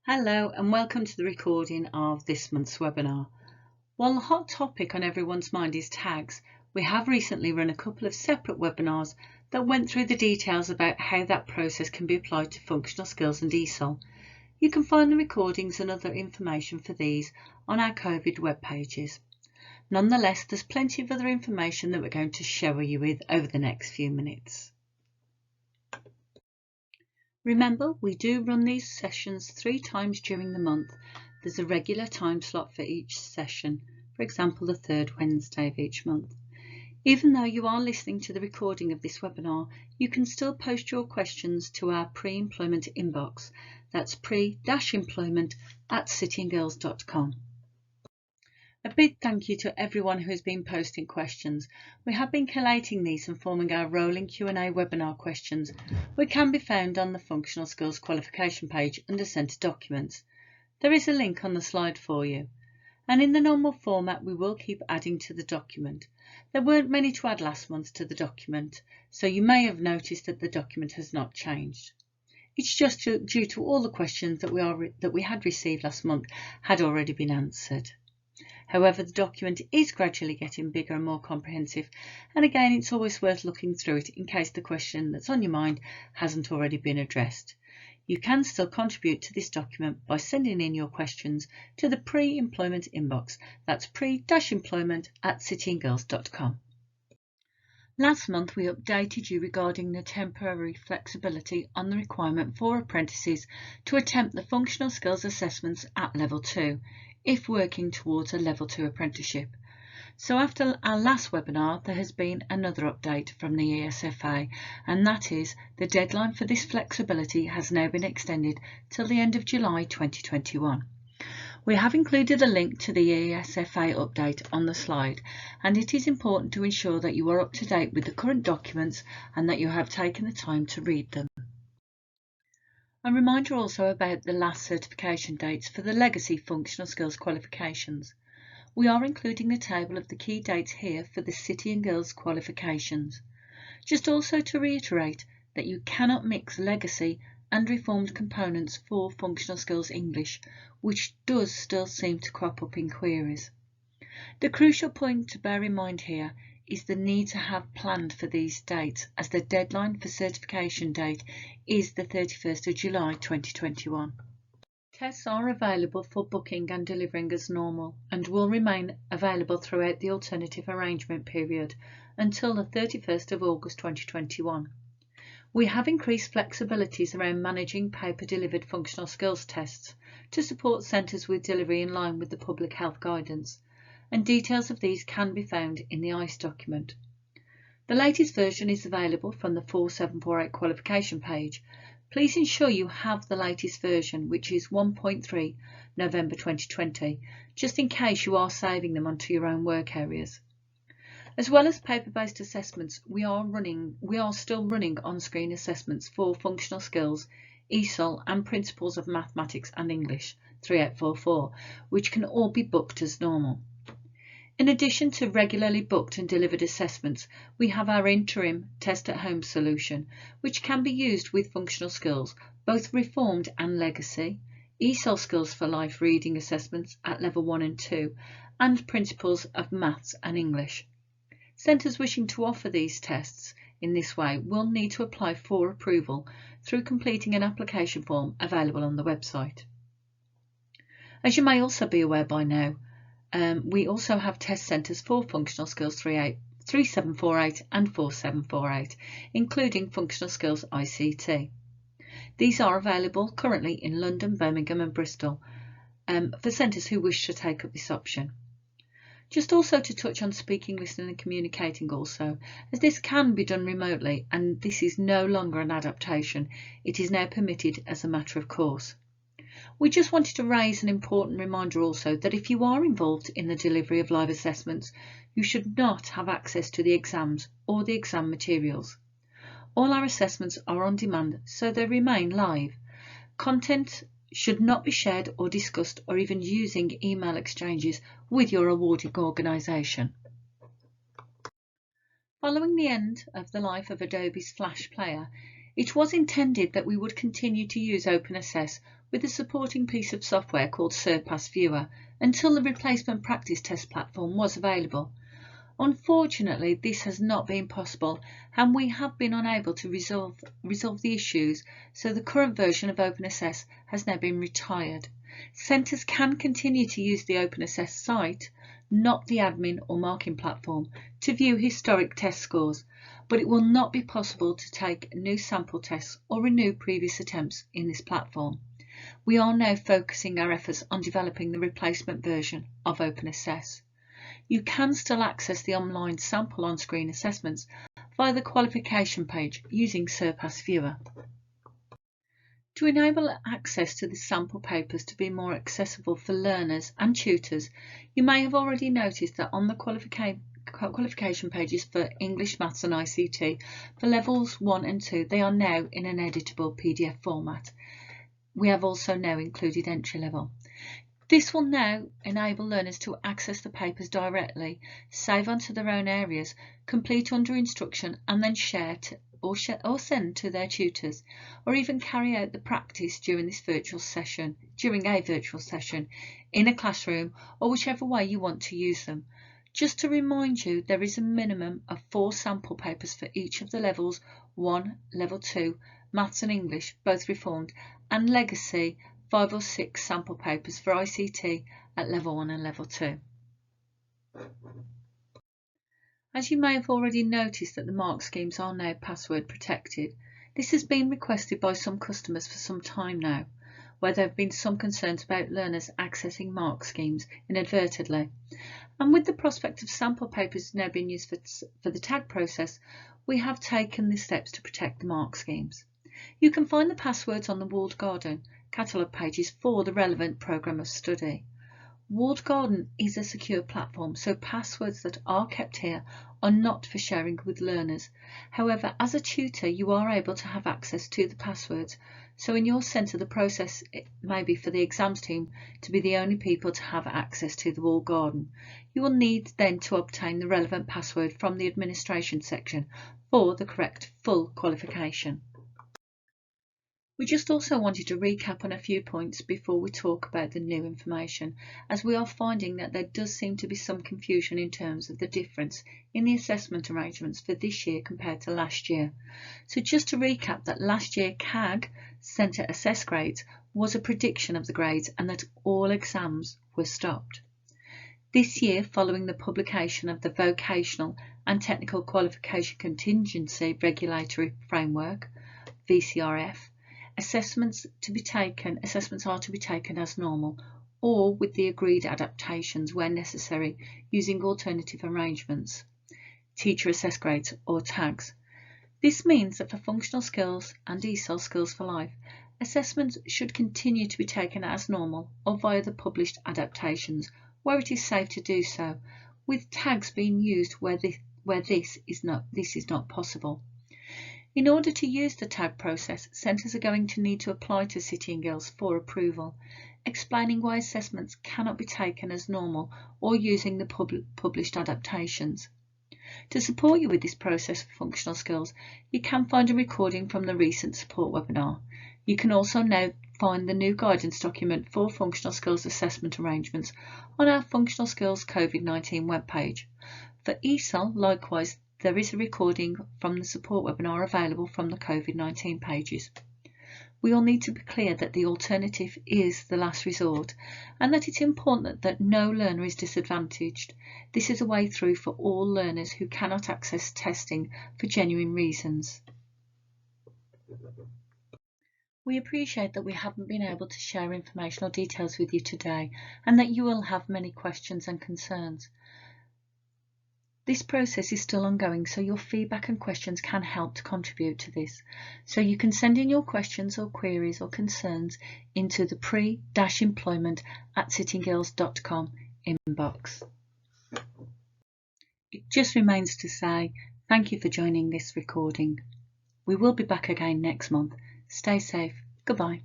Hello and welcome to the recording of this month's webinar. While the hot topic on everyone's mind is tags, we have recently run a couple of separate webinars that went through the details about how that process can be applied to functional skills and ESOL. You can find the recordings and other information for these on our COVID web pages. Nonetheless, there's plenty of other information that we're going to shower you with over the next few minutes. Remember, we do run these sessions 3 times during the month. There's a regular time slot for each session, for example, the 3rd Wednesday of each month. Even though you are listening to the recording of this webinar, you can still post your questions to our pre-employment inbox. That's pre-employment@cityandgirls.com. A big thank you to everyone who has been posting questions. We have been collating these and forming our rolling Q&A webinar questions, which can be found on the Functional Skills Qualification page under Centre Documents. There is a link on the slide for you. And in the normal format, we will keep adding to the document. There weren't many to add last month to the document, so you may have noticed that the document has not changed. It's just due to all the questions that we had received last month had already been answered. However, the document is gradually getting bigger and more comprehensive, and again it's always worth looking through it in case the question that's on your mind hasn't already been addressed. You can still contribute to this document by sending in your questions to the pre-employment inbox. That's pre-employment@cityandgirls.com. Last month we updated you regarding the temporary flexibility on the requirement for apprentices to attempt the functional skills assessments at level 2 if working towards a level 2 apprenticeship. So after our last webinar, there has been another update from the ESFA, and that is the deadline for this flexibility has now been extended till the end of July 2021. We have included a link to the ESFA update on the slide, and it is important to ensure that you are up to date with the current documents and that you have taken the time to read them. A reminder also about the last certification dates for the legacy functional skills qualifications. We are including the table of the key dates here for the City and Girls qualifications. Just also to reiterate that you cannot mix legacy and reformed components for functional skills English, which does still seem to crop up in queries. The crucial point to bear in mind here is the need to have planned for these dates, as the deadline for certification date is the 31st of July 2021. Tests are available for booking and delivering as normal and will remain available throughout the alternative arrangement period until the 31st of August 2021. We have increased flexibilities around managing paper-delivered functional skills tests to support centres with delivery in line with the public health guidance, and details of these can be found in the ICE document. The latest version is available from the 4748 qualification page. Please ensure you have the latest version, which is 1.3 November 2020, just in case you are saving them onto your own work areas. As well as paper-based assessments, we are still running on-screen assessments for functional skills, ESOL and principles of mathematics and English 3844, which can all be booked as normal. In addition to regularly booked and delivered assessments, we have our interim test at home solution, which can be used with functional skills, both reformed and legacy, ESOL skills for life reading assessments at level 1 and 2, and principles of maths and English. Centres wishing to offer these tests in this way will need to apply for approval through completing an application form available on the website. As you may also be aware by now, we also have test centres for functional skills 3748 and 4748, including functional skills ICT. These are available currently in London, Birmingham and Bristol for centres who wish to take up this option. Just also to touch on speaking, listening and communicating also, as this can be done remotely and this is no longer an adaptation, it is now permitted as a matter of course. We just wanted to raise an important reminder also that if you are involved in the delivery of live assessments, you should not have access to the exams or the exam materials. All our assessments are on demand, so they remain live. Content should not be shared or discussed or even using email exchanges with your awarding organisation. Following the end of the life of Adobe's Flash Player, It was intended that we would continue to use OpenAssess with a supporting piece of software called Surpass Viewer until the replacement practice test platform was available. Unfortunately, this has not been possible and we have been unable to resolve the issues, so the current version of OpenAssess has now been retired. Centres can continue to use the OpenAssess site, not the admin or marking platform, to view historic test scores, but it will not be possible to take new sample tests or renew previous attempts in this platform. We are now focusing our efforts on developing the replacement version of OpenAssess. You can still access the online sample on-screen assessments via the qualification page using Surpass Viewer. To enable access to the sample papers to be more accessible for learners and tutors, you may have already noticed that on the qualification pages for English, Maths and ICT for levels 1 and 2, they are now in an editable PDF format. We have also now included entry level. This will now enable learners to access the papers directly, save onto their own areas, complete under instruction and then share or send to their tutors, or even carry out the practice during a virtual session in a classroom, or whichever way you want to use them. Just to remind you, there is a minimum of 4 sample papers for each of the levels 1, level 2, Maths and English, both reformed, and Legacy 5 or 6 sample papers for ICT at level 1 and level 2. As you may have already noticed that the mark schemes are now password protected. This has been requested by some customers for some time now, where there have been some concerns about learners accessing mark schemes inadvertently. And with the prospect of sample papers now being used for the tag process, we have taken the steps to protect the mark schemes. You can find the passwords on the walled garden catalogue pages for the relevant programme of study. Walled garden is a secure platform, so passwords that are kept here are not for sharing with learners. However, as a tutor, you are able to have access to the passwords. So in your centre, the process may be for the exams team to be the only people to have access to the walled garden. You will need then to obtain the relevant password from the administration section for the correct full qualification. We just also wanted to recap on a few points before we talk about the new information, as we are finding that there does seem to be some confusion in terms of the difference in the assessment arrangements for this year compared to last year. So just to recap, that last year CAG, Centre Assess Grades, was a prediction of the grades and that all exams were stopped. This year, following the publication of the Vocational and Technical Qualification Contingency Regulatory Framework, VCRF, assessments are to be taken as normal or with the agreed adaptations where necessary using alternative arrangements, teacher assessed grades or tags. This means that for functional skills and ESOL skills for life, assessments should continue to be taken as normal or via the published adaptations where it is safe to do so, with tags being used where this is not possible. In order to use the tag process, centres are going to need to apply to City and Guilds for approval, explaining why assessments cannot be taken as normal or using the published adaptations. To support you with this process for functional skills, you can find a recording from the recent support webinar. You can also now find the new guidance document for functional skills assessment arrangements on our Functional Skills COVID-19 webpage. For ESOL, likewise, there is a recording from the support webinar available from the COVID-19 pages. We all need to be clear that the alternative is the last resort and that it's important that no learner is disadvantaged. This is a way through for all learners who cannot access testing for genuine reasons. We appreciate that we haven't been able to share informational details with you today and that you will have many questions and concerns. This process is still ongoing, so your feedback and questions can help to contribute to this. So you can send in your questions or queries or concerns into the pre-employment@cityandguilds.com inbox. It just remains to say thank you for joining this recording. We will be back again next month. Stay safe. Goodbye.